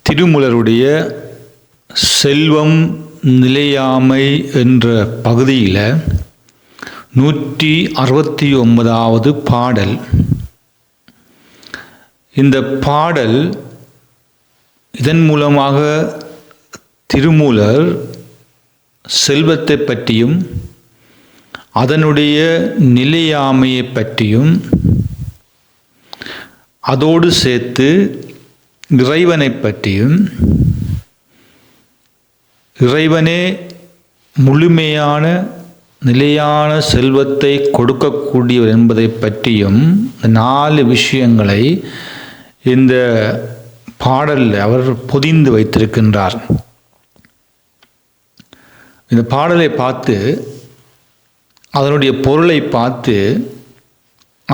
திருமூலருடைய செல்வம் நிலையாமை என்ற பகுதியில் 169வது பாடல். இந்த பாடல் இதன் மூலமாக திருமூலர் செல்வத்தை பற்றியும் அதனுடைய நிலையாமையை பற்றியும் அதோடு சேர்த்து இறைவனை பற்றியும் இறைவனே முழுமையான நிலையான செல்வத்தை கொடுக்கக்கூடியவர் என்பதை பற்றியும் 4 விஷயங்களை இந்த பாடலில் அவர் பொதிந்து வைத்திருக்கின்றார். இந்த பாடலை பார்த்து அதனுடைய பொருளை பார்த்து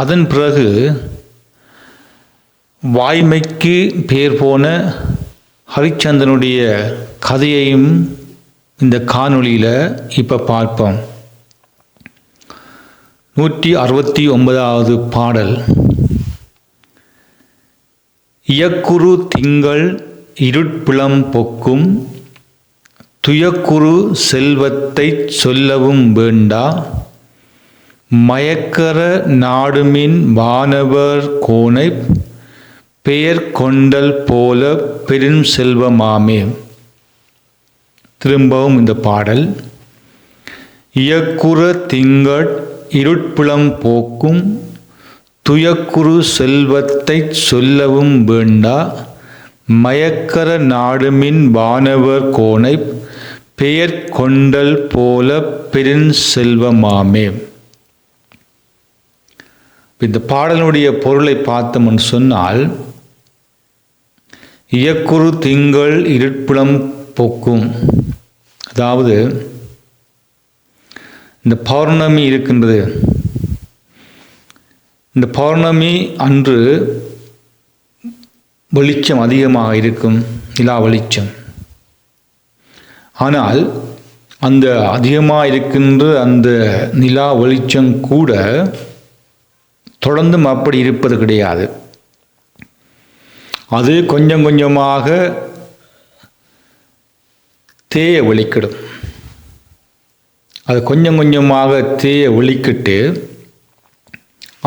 அதன் பிறகு வாய்மைக்கு பேர் போன ஹரிச்சந்திரனுடைய கதையையும் இந்த காணொளியில் இப்போ பார்ப்போம். 169வது பாடல். இயக்குறு திங்கள் இருட்பிளம் பொக்கும் துயக்குறு செல்வத்தை சொல்லவும் வேண்டா மயக்கர நாடுமின் வானவர் கோனை பெயர் கொண்டல் போல பெரும் செல்வமாமே. திரும்பவும் இந்த பாடல். இயக்குற திங்கள் இருட்பிளம் போக்கும் துயக்குறு செல்வத்தை சொல்லவும் வேண்டா மயக்கர நாடுமின் வானவர் கோனை பெயர் கொண்டல் போல பெரும் செல்வமாமே. இந்த பாடலுடைய பொருளை பார்த்தோம்னு சொன்னால், இயக்குறு திங்கள் இருட்பிளம் போக்கும், அதாவது இந்த பௌர்ணமி இருக்கின்றது. இந்த பௌர்ணமி அன்று வெளிச்சம் அதிகமாக இருக்கும், நிலா வெளிச்சம். ஆனால் அந்த அதிகமாக இருக்கின்ற அந்த நிலா வெளிச்சம் கூட தொடர்ந்தும் அப்படி இருப்பது கிடையாது. அது கொஞ்சம் கொஞ்சமாக தேய ஒளிக்கிடும். அது கொஞ்சம் கொஞ்சமாக தேய ஒளிக்கிட்டு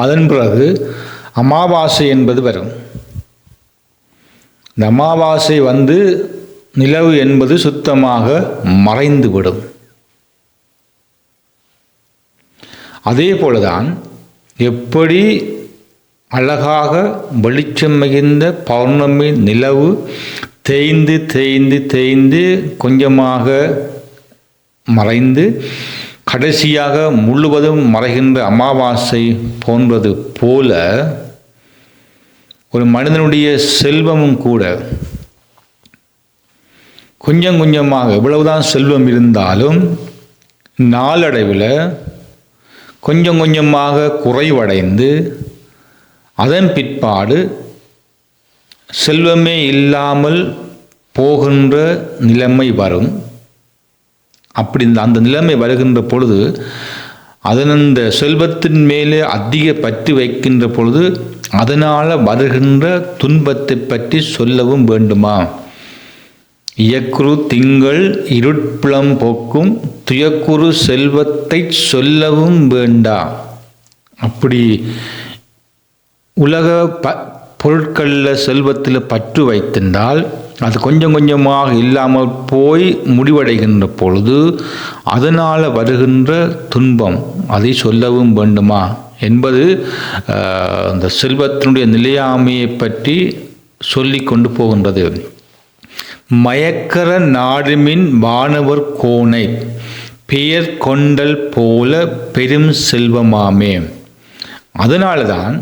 அதன் பிறகு அமாவாசை என்பது வரும். இந்த அமாவாசை வந்து நிலவு என்பது சுத்தமாக மறைந்துவிடும். அதே போலதான் எப்படி அழகாக வெளிச்சம் மிகுந்த பௌர்ணமி நிலவு தேய்ந்து தேய்ந்து தேய்ந்து கொஞ்சமாக மறைந்து கடைசியாக முழுவதும் மறைகின்ற அமாவாசை போன்றது போல ஒரு மனிதனுடைய செல்வமும் கூட கொஞ்சம் கொஞ்சமாக, எவ்வளவுதான் செல்வம் இருந்தாலும் நாளடைவில் கொஞ்சம் கொஞ்சமாக குறைவடைந்து அதன் பிற்பாடு செல்வமே இல்லாமல் போகின்ற நிலைமை வரும். அப்படி அந்த நிலைமை வருகின்ற பொழுது அதனந்த செல்வத்தின் மேலே அதிக பற்றி வைக்கின்ற பொழுது அதனால் வருகின்ற துன்பத்தை பற்றி சொல்லவும் வேண்டுமா? இயக்குறு திங்கள் இருட்பிளம் போக்கும் துயக்குறு செல்வத்தை சொல்லவும் வேண்டா. அப்படி உலக பொருட்களில் செல்வத்தில் பற்று வைத்திருந்தால் அது கொஞ்சம் கொஞ்சமாக இல்லாமல் போய் முடிவடைகின்ற பொழுது அதனால் வருகின்ற துன்பம் அதை சொல்லவும் வேண்டுமா என்பது அந்த செல்வத்தினுடைய நிலையாமையை பற்றி சொல்லி கொண்டு போகின்றது. மயக்கர நாடுமின் வானவர் கோனை பெயர் கொண்டல் போல பெரும் செல்வமாமே. அதனால தான்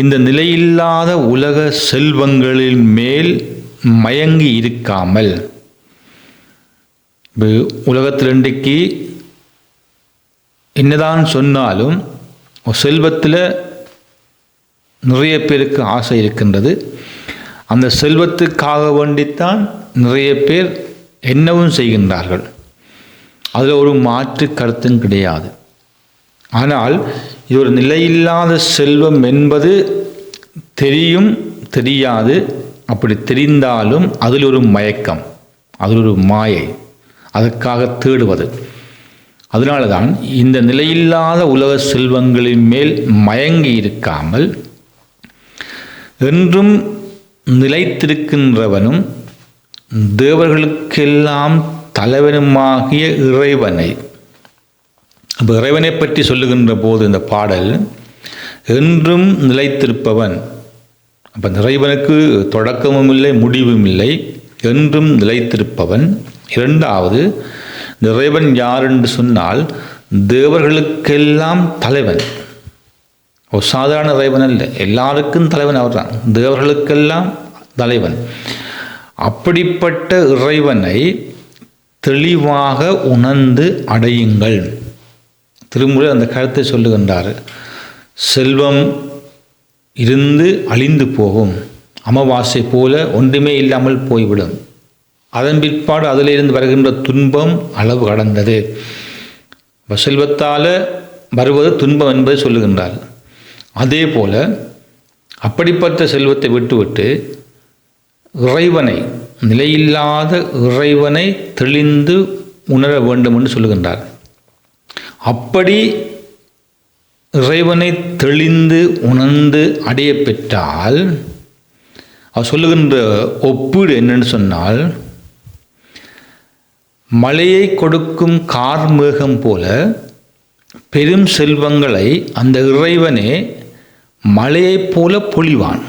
இந்த நிலையில்லாத உலக செல்வங்களின் மேல் மயங்கி இருக்காமல், உலகத்தில் இன்றைக்கு என்னதான் சொன்னாலும் செல்வத்தில் நிறைய பேருக்கு ஆசை இருக்கின்றது. அந்த செல்வத்துக்காக வேண்டித்தான் நிறைய பேர் என்னவும் செய்கின்றார்கள். அதில் ஒரு மாற்று கருத்தும் கிடையாது. ஆனால் இது ஒரு நிலையில்லாத செல்வம் என்பது தெரியும் தெரியாது அப்படி தெரிந்தாலும் அதில் ஒரு மயக்கம், அதில் ஒரு மாயை, அதற்காக தேடுவது. அதனால தான் இந்த நிலையில்லாத உலக செல்வங்களின் மேல் மயங்கி இருக்காமல் என்றும் நிலைத்திருக்கின்றவனும் தேவர்களுக்கெல்லாம் தலைவனுமாகிய இறைவனை, அப்போ இறைவனை பற்றி சொல்லுகின்ற போது இந்த பாடல் என்றும் நிலைத்திருப்பவன், அப்போ இறைவனுக்கு தொடக்கமும் இல்லை முடிவும் இல்லை, என்றும் நிலைத்திருப்பவன். இரண்டாவது, இறைவன் யார் என்று சொன்னால் தேவர்களுக்கெல்லாம் தலைவன். ஒரு சாதாரண இறைவன் அல்ல, எல்லாருக்கும் தலைவன் அவர் தான், தேவர்களுக்கெல்லாம் தலைவன். அப்படிப்பட்ட இறைவனை தெளிவாக உணர்ந்து அடையுங்கள். திருமுறை அந்த கருத்தை சொல்லுகின்றார். செல்வம் இருந்து அழிந்து போகும், அமாவாசை போல ஒன்றுமே இல்லாமல் போய்விடும். அதன் பிற்பாடு அதிலிருந்து வருகின்ற துன்பம் அளவு கடந்தது. செல்வத்தால் வருவது துன்பம் என்பதை சொல்லுகின்றார். அதே போல அப்படிப்பட்ட செல்வத்தை விட்டுவிட்டு இறைவனை, நிலையில்லாத இறைவனை தெளிந்து உணர வேண்டும் என்று சொல்லுகின்றார். அப்படி இறைவனை தெளிந்து உணர்ந்து அடைய பெற்றால் அவர் சொல்லுகின்ற ஒப்பீடு என்னென்னு சொன்னால், மழையை கொடுக்கும் கார்மேகம் போல பெரும் செல்வங்களை அந்த இறைவனே மழையைப் போல பொழிவான்.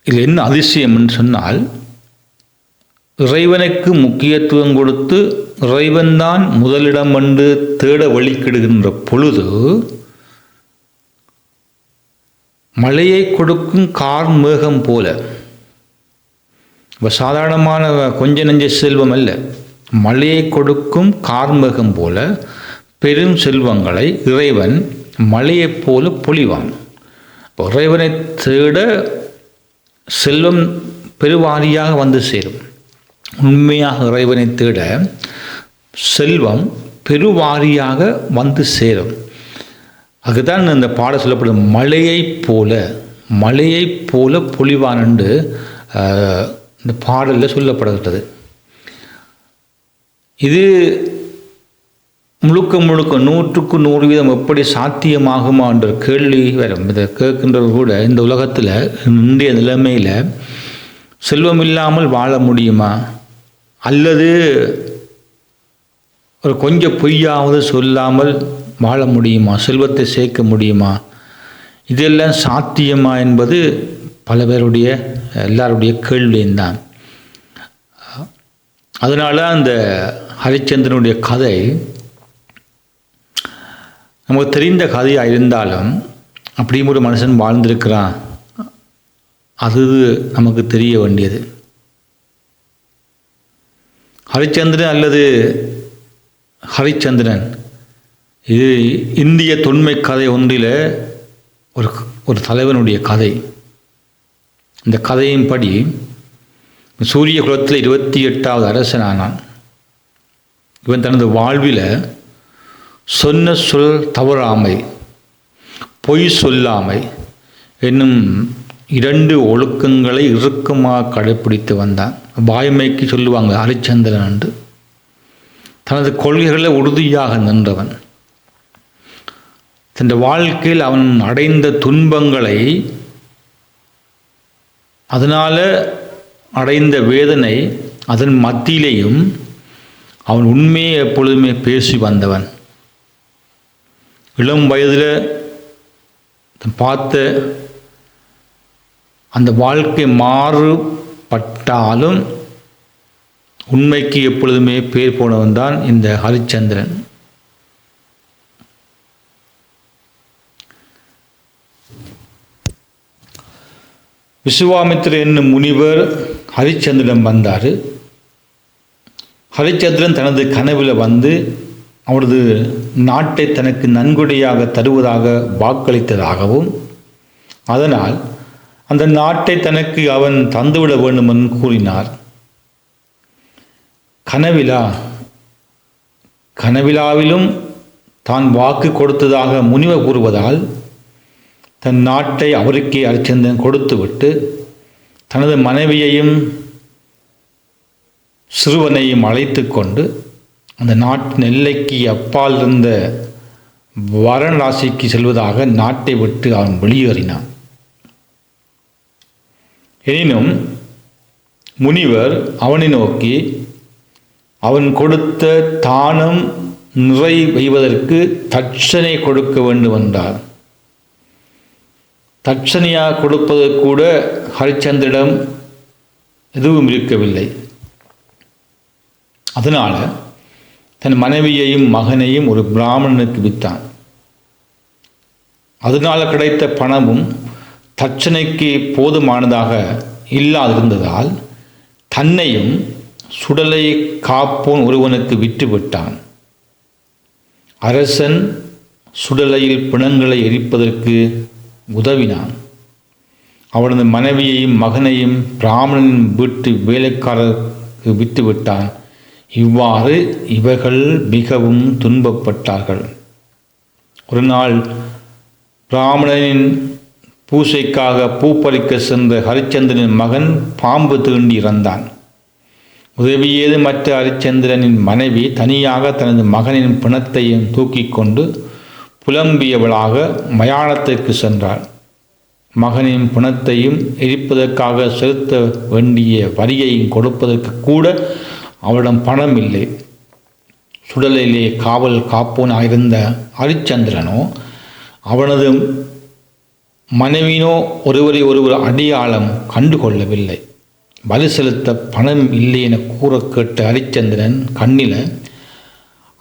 இது என்ன அதிசயம் என்று சொன்னால், இறைவனுக்கு முக்கியத்துவம் கொடுத்து இறைவன்தான் முதலிடம் என்று தேட வழிக்கிடுகின்ற பொழுது மழையை கொடுக்கும் கார்மேகம் போல, இப்போ சாதாரணமான கொஞ்ச நெஞ்ச செல்வம் அல்ல, மழையை கொடுக்கும் கார்மேகம் போல பெரும் செல்வங்களை இறைவன் மழையைப் போல பொழிவான். இறைவனை தேட செல்வம் பெருவாரியாக வந்து சேரும். உண்மையாக இறைவனை தேட செல்வம் பெருவாரியாக வந்து சேரும். அதுதான் இந்த பாடம் சொல்லப்படும், மழையைப் போல பொழிவான் என்று இந்த பாடலில் சொல்லப்படுகிறது. இது முழுக்க 100% எப்படி சாத்தியமாகுமா என்ற கேள்வி வரும். இதை கேட்கின்றவர் கூட இந்த உலகத்தில் இன்றைய நிலைமையில் செல்வம் இல்லாமல் வாழ முடியுமா, அல்லது ஒரு கொஞ்சம் பொய்யாவது சொல்லாமல் வாழ முடியுமா, செல்வத்தை சேர்க்க முடியுமா, இதெல்லாம் சாத்தியமா என்பது பல பேருடைய எல்லாருடைய கேள்வியும் தான். அதனால் அந்த ஹரிச்சந்திரனுடைய கதை நமக்கு தெரிந்த கதையாக இருந்தாலும் அப்படியும் ஒரு மனுஷன் வாழ்ந்திருக்கிறான், அது நமக்கு தெரிய வேண்டியது. ஹரிச்சந்திரன் அல்லது ஹரிச்சந்திரன் இது இந்திய தொன்மை கதை ஒன்றில் ஒரு தலைவனுடைய கதை. இந்த கதையின்படி சூரிய குலத்தில் 28வது அரசனானான். இவன் தனது வாழ்வில் சொன்ன சொல் தவறாமை, பொய் சொல்லாமை என்னும் 2 ஒழுக்கங்களை இறுக்கமாக கடைப்பிடித்து வந்தான். வாய்மைக்கு சொல்லுவாங்க ஹரிச்சந்திரன் என்று. தனது கொள்கைகளை உறுதியாக நின்றவன். தன் வாழ்க்கையில் அவன் அடைந்த துன்பங்களை, அதனால் அடைந்த வேதனை, அதன் மத்தியிலேயும் அவன் உண்மையை எப்பொழுதுமே பேசி வந்தவன். இளம் வயதில் பார்த்த அந்த வாழ்க்கை மாறுபட்டாலும் உண்மைக்கு எப்பொழுதுமே பேர் போனவன் தான் இந்த ஹரிச்சந்திரன். விசுவாமித்திரர் என்னும் முனிவர் ஹரிச்சந்திரன் வந்தார். ஹரிச்சந்திரன் தனது கனவில் வந்து அவரது நாட்டை தனக்கு நன்கொடையாக தருவதாக வாக்களித்ததாகவும், அதனால் அந்த நாட்டை தனக்கு அவன் தந்துவிட வேண்டும் என்று கூறினார். கனவிலாவிலும் தான் வாக்கு கொடுத்ததாக முனிவர் கூறுவதால் தன் நாட்டை அவருக்கே அரிச்சந்திரன் கொடுத்துவிட்டு தனது மனைவியையும் சிறுவனையும் அழைத்து கொண்டு அந்த நாட்டின் எல்லைக்கு அப்பால் இருந்த வாரணாசிக்கு செல்வதாக நாட்டை விட்டு அவன் வெளியேறினான். எனினும் முனிவர் அவனை நோக்கி அவன் கொடுத்த தானம் நிறைவேறுவதற்கு தட்சணை கொடுக்க வேண்டும் என்றார். தட்சணையாக கொடுப்பது கூட ஹரிச்சந்திரிடம் எதுவும் இருக்கவில்லை. அதனால் தன் மனைவியையும் மகனையும் ஒரு பிராமணனுக்கு விற்றான். அதனால் கிடைத்த பணமும் தட்சணைக்கு போதுமானதாக இல்லாதிருந்ததால் தன்னையும் சுடலை காப்போன் ஒருவனுக்கு விட்டுவிட்டான். அரசன் சுடலையில் பிணங்களை எரிப்பதற்கு உதவினான். அவனது மனைவியையும் மகனையும் பிராமணனின் வீட்டு வேலைக்காரருக்கு விட்டுவிட்டான். இவ்வாறு இவர்கள் மிகவும் துன்பப்பட்டார்கள். ஒரு நாள் பிராமணனின் பூசைக்காக பூ பறிக்க சென்ற ஹரிச்சந்திரனின் மகன் பாம்பு தீண்டி இறந்தான். உதவியேது மற்ற ஹரிச்சந்திரனின் மனைவி தனியாக தனது மகனின் பிணத்தையும் தூக்கி கொண்டு புலம்பியவளாக மயானத்திற்கு சென்றாள். மகனின் பிணத்தையும் எரிப்பதற்காக செலுத்த வேண்டிய வரியையும் கொடுப்பதற்கு கூட அவளிடம் பணம் இல்லை. சுடலிலே காவல் காப்போனாயிருந்த ஹரிச்சந்திரனோ அவனது மனைவியினோ ஒருவரை ஒருவர் அடையாளம் கண்டுகொள்ளவில்லை. பலி செலுத்த பணம் இல்லை என கூற கேட்ட ஹரிச்சந்திரன் கண்ணில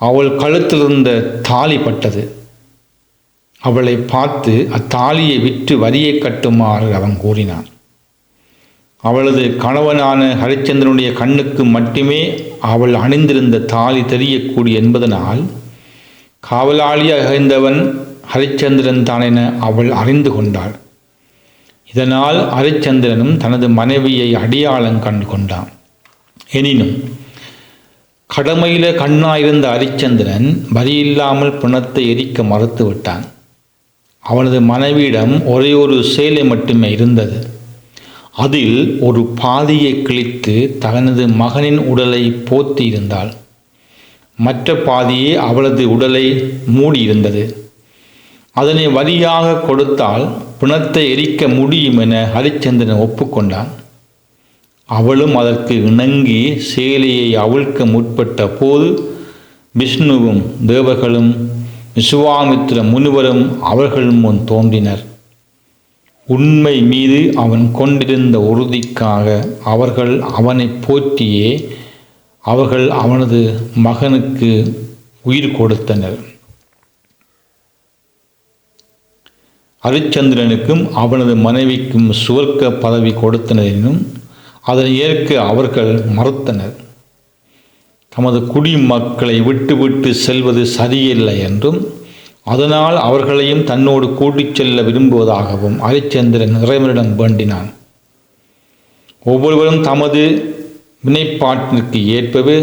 அவள் கழுத்திலிருந்த தாலி பட்டது. அவளை பார்த்து அத்தாலியை விற்று வரியை கட்டுமாறு அவன் கூறினான். அவளது கணவனான ஹரிச்சந்திரனுடைய கண்ணுக்கு மட்டுமே அவள் அணிந்திருந்த தாலி தெரியக்கூடிய என்பதனால் காவலாளியாக இருந்தவன் ஹரிச்சந்திரன் தான் என அவள் அறிந்து கொண்டாள். இதனால் ஹரிச்சந்திரனும் தனது மனைவியை அடையாளம் கண்டு கொண்டான். எனினும் கடமையில கண்ணாயிருந்த ஹரிச்சந்திரன் வரியில்லாமல் பிணத்தை எரிக்க மறுத்து விட்டான். அவனது மனைவியிடம் ஒரே ஒரு சேலை மட்டுமே இருந்தது. அதில் ஒரு பாதியை கிழித்து தனது மகனின் உடலை போத்தி இருந்தாள். மற்ற பாதியே அவளது உடலை மூடியிருந்தது. அதனை வரியாக கொடுத்தால் பிணத்தை எரிக்க முடியும் என ஹரிச்சந்திரன் ஒப்புக்கொண்டான். அவளும் அதற்கு இணங்கி சேலையை அவிழ்க்க முற்பட்ட போது விஷ்ணுவும் தேவர்களும் விசுவாமித்திர முனிவரும் அவர்கள் முன் தோன்றினர். உண்மை மீது அவன் கொண்டிருந்த உறுதிக்காக அவர்கள் அவனை போற்றியே அவர்கள் அவனது மகனுக்கு உயிர் கொடுத்தனர். ஹரிச்சந்திரனுக்கும் அவனது மனைவிக்கும் சுவர்க்க பதவி கொடுத்தனரினும் அதனை ஏற்க அவர்கள் மறுத்தனர். தமது குடிமக்களை விட்டு செல்வது சரியில்லை என்றும் அதனால் அவர்களையும் தன்னோடு கூட்டிச் செல்ல விரும்புவதாகவும் ஹரிச்சந்திரன் இறைவனிடம் வேண்டினான். ஒவ்வொருவரும் தமது வினைப்பாட்டிற்கு ஏற்பவே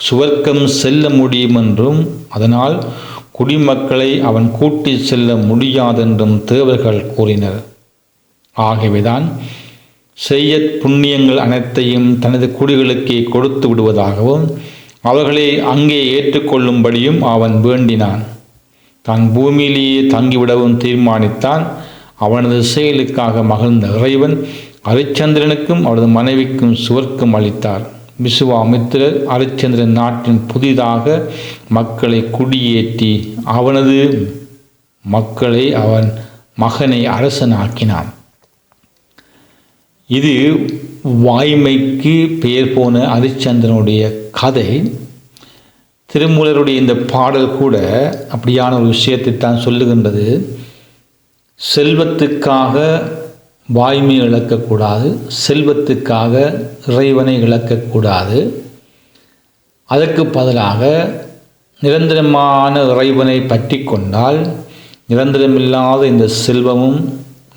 சுவர்க்கம் செல்ல முடியும் என்றும் அதனால் குடிமக்களை அவன் கூட்டி செல்ல முடியாதென்றும் தேவர்கள் கூறினர். ஆகவேதான் செய்ய புண்ணியங்கள் அனைத்தையும் தனது குடிகளுக்கே கொடுத்து விடுவதாகவும் அவர்களை அங்கே ஏற்றுக்கொள்ளும்படியும் அவன் வேண்டினான். தான் பூமியிலேயே தங்கிவிடவும் தீர்மானித்தான். அவனது செயலுக்காக மகிழ்ந்த இறைவன் ஹரிச்சந்திரனுக்கும் அவரது மனைவிக்கும் சுவர்க்கம் அளித்தார். விசுவாமித்திரர் ஹரிச்சந்திரன் நாட்டின் புதிதாக மக்களை குடியேற்றி அவனது மக்களை அவன் மகனை அரசனாக்கினான். இது வாய்மைக்கு பெயர் போன ஹரிச்சந்திரனுடைய கதை. திருமூலருடைய இந்த பாடல் கூட அப்படியான ஒரு விஷயத்தை தான் சொல்லுகின்றது. செல்வத்துக்காக வாய்மை இழக்கக்கூடாது, செல்வத்துக்காக இறைவனை இழக்கக்கூடாது. அதற்கு பதிலாக நிரந்தரமான இறைவனை பற்றி கொண்டால் நிரந்தரமில்லாத இந்த செல்வமும்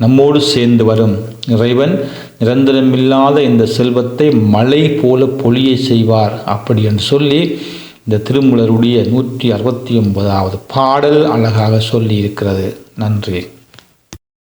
நம்மோடு சேர்ந்து வரும். இறைவன் நிரந்தரமில்லாத இந்த செல்வத்தை மழை போல பொழிய செய்வார் அப்படி என்று சொல்லி இந்த திருமூலருடைய 169வது பாடல் அழகாக சொல்லி இருக்கிறது. நன்றி.